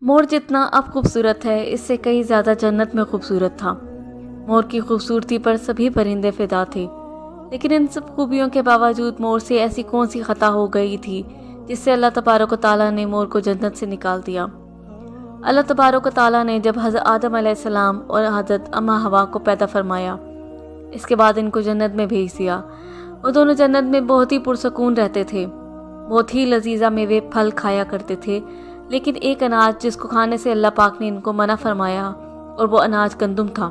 مور جتنا اب خوبصورت ہے اس سے کئی زیادہ جنت میں خوبصورت تھا۔ مور کی خوبصورتی پر سبھی پرندے فدا تھے، لیکن ان سب خوبیوں کے باوجود مور سے ایسی کون سی خطا ہو گئی تھی جس سے اللہ تبارک و تعالیٰ نے مور کو جنت سے نکال دیا۔ اللہ تبارک و تعالیٰ نے جب حضرت آدم علیہ السلام اور حضرت اماں حوا کو پیدا فرمایا، اس کے بعد ان کو جنت میں بھیج دیا۔ وہ دونوں جنت میں بہت ہی پرسکون رہتے تھے، بہت ہی لذیذہ میوے پھل کھایا کرتے تھے، لیکن ایک اناج جس کو کھانے سے اللہ پاک نے ان کو منع فرمایا، اور وہ اناج گندم تھا۔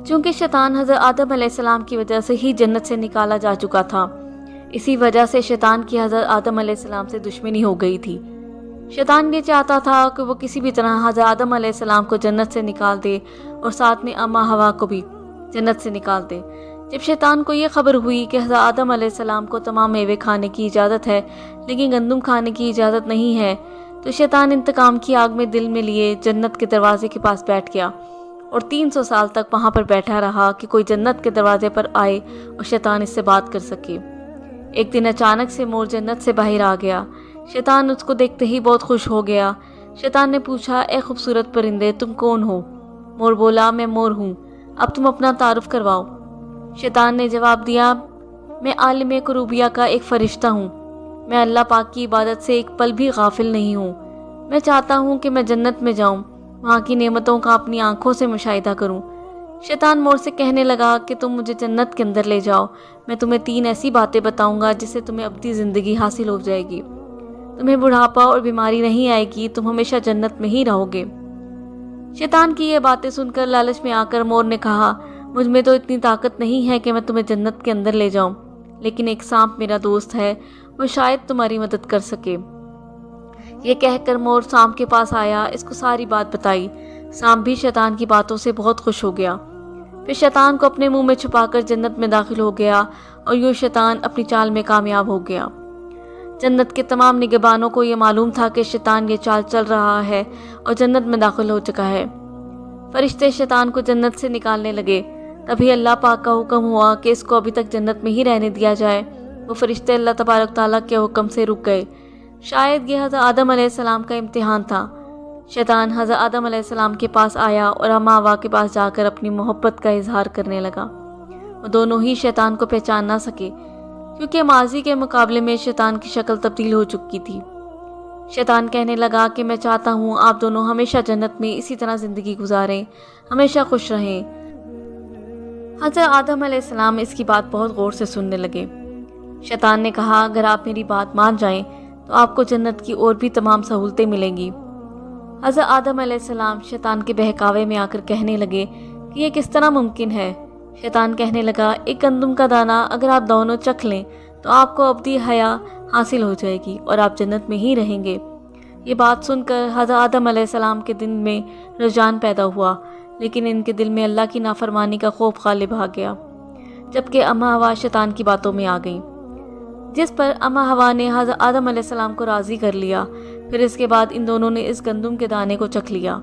چونکہ شیطان حضرت آدم علیہ السلام کی وجہ سے ہی جنت سے نکالا جا چکا تھا، اسی وجہ سے شیطان کی حضرت آدم علیہ السلام سے دشمنی ہو گئی تھی۔ شیطان یہ چاہتا تھا کہ وہ کسی بھی طرح حضرت آدم علیہ السلام کو جنت سے نکال دے اور ساتھ میں اماں حوا کو بھی جنت سے نکال دے۔ جب شیطان کو یہ خبر ہوئی کہ حضرت آدم علیہ السلام کو تمام میوے کھانے کی اجازت ہے لیکن گندم کھانے کی اجازت نہیں ہے، تو شیطان انتقام کی آگ میں دل میں لیے جنت کے دروازے کے پاس بیٹھ گیا اور 300 سال تک وہاں پر بیٹھا رہا کہ کوئی جنت کے دروازے پر آئے اور شیطان اس سے بات کر سکے۔ ایک دن اچانک سے مور جنت سے باہر آ گیا۔ شیطان اس کو دیکھتے ہی بہت خوش ہو گیا۔ شیطان نے پوچھا، اے خوبصورت پرندے، تم کون ہو؟ مور بولا، میں مور ہوں، اب تم اپنا تعارف کرواؤ۔ شیطان نے جواب دیا، میں عالم کروبیہ کا ایک فرشتہ ہوں، میں اللہ پاک کی عبادت سے ایک پل بھی غافل نہیں ہوں، میں چاہتا ہوں کہ میں جنت میں جاؤں، وہاں کی نعمتوں کا اپنی آنکھوں سے مشاہدہ کروں۔ شیطان مور سے کہنے لگا کہ تم مجھے جنت کے اندر لے جاؤ، میں تمہیں 3 ایسی باتیں بتاؤں گا جس سے تمہیں ابدی زندگی حاصل ہو جائے گی، تمہیں بڑھاپا اور بیماری نہیں آئے گی، تم ہمیشہ جنت میں ہی رہو گے۔ شیطان کی یہ باتیں سن کر لالچ میں آ کر مور نے کہا، مجھ میں تو اتنی طاقت نہیں ہے کہ میں تمہیں جنت کے اندر لے جاؤں، لیکن ایک سانپ میرا دوست ہے، وہ شاید تمہاری مدد کر سکے۔ یہ کہہ کر مور سانپ کے پاس آیا، اس کو ساری بات بتائی۔ سانپ بھی شیطان کی باتوں سے بہت خوش ہو گیا، پھر شیطان کو اپنے منہ میں چھپا کر جنت میں داخل ہو گیا اور یوں شیطان اپنی چال میں کامیاب ہو گیا۔ جنت کے تمام نگہبانوں کو یہ معلوم تھا کہ شیطان یہ چال چل رہا ہے اور جنت میں داخل ہو چکا ہے۔ فرشتے شیطان کو جنت سے نکالنے لگے، تبھی اللہ پاک کا حکم ہوا کہ اس کو ابھی تک جنت میں ہی رہنے دیا جائے۔ وہ فرشتے اللہ تبارک تعالیٰ کے حکم سے رک گئے۔ شاید یہ حضرت آدم علیہ السلام کا امتحان تھا۔ شیطان حضرت آدم علیہ السلام کے پاس آیا اور اماں حوا کے پاس جا کر اپنی محبت کا اظہار کرنے لگا۔ وہ دونوں ہی شیطان کو پہچان نہ سکے، کیونکہ ماضی کے مقابلے میں شیطان کی شکل تبدیل ہو چکی تھی۔ شیطان کہنے لگا کہ میں چاہتا ہوں آپ دونوں ہمیشہ جنت میں اسی طرح زندگی گزاریں، ہمیشہ خوش رہیں۔ حضرت آدم علیہ السلام اس کی بات بہت غور سے سننے لگے۔ شیطان نے کہا، اگر آپ میری بات مان جائیں تو آپ کو جنت کی اور بھی تمام سہولتیں ملیں گی۔ حضرت آدم علیہ السلام شیطان کے بہکاوے میں آ کر کہنے لگے کہ یہ کس طرح ممکن ہے؟ شیطان کہنے لگا، ایک گندم کا دانہ اگر آپ دونوں چکھ لیں تو آپ کو ابدی حیا حاصل ہو جائے گی اور آپ جنت میں ہی رہیں گے۔ یہ بات سن کر حضرت آدم علیہ السلام کے دل میں رجحان پیدا ہوا، لیکن ان کے دل میں اللہ کی نافرمانی کا خوف غالب آ گیا، جبکہ اماں حوا شیطان کی باتوں میں آ گئیں، جس پر اماں حوا نے حضرت آدم علیہ السلام کو راضی کر لیا۔ پھر اس کے بعد ان دونوں نے اس گندم کے دانے کو چکھ لیا۔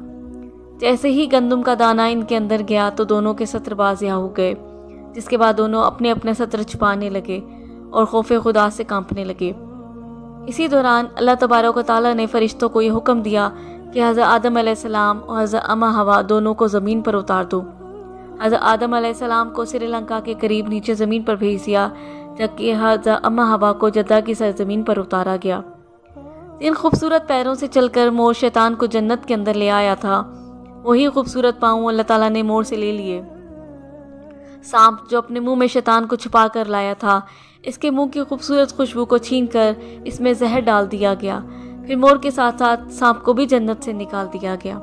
جیسے ہی گندم کا دانہ ان کے اندر گیا تو دونوں کے سطر بازیاں ہو گئے، جس کے بعد دونوں اپنے اپنے سطر چھپانے لگے اور خوف خدا سے کانپنے لگے۔ اسی دوران اللہ تبارک و تعالیٰ نے فرشتوں کو یہ حکم دیا کہ حضرت آدم علیہ السلام اور حضرت اماں حوا دونوں کو زمین پر اتار دو۔ حضرت آدم علیہ السلام کو سری لنکا کے قریب نیچے زمین پر بھیج دیا، جبکہ حضرت اماں حوا کو جدہ کی سرزمین پر اتارا گیا۔ ان خوبصورت پیروں سے چل کر مور شیطان کو جنت کے اندر لے آیا تھا، وہی خوبصورت پاؤں اللہ تعالیٰ نے مور سے لے لیے۔ سانپ جو اپنے منہ میں شیطان کو چھپا کر لایا تھا، اس کے منہ کی خوبصورت خوشبو کو چھین کر اس میں زہر ڈال دیا گیا، پھر مور کے ساتھ ساتھ سانپ کو بھی جنت سے نکال دیا گیا۔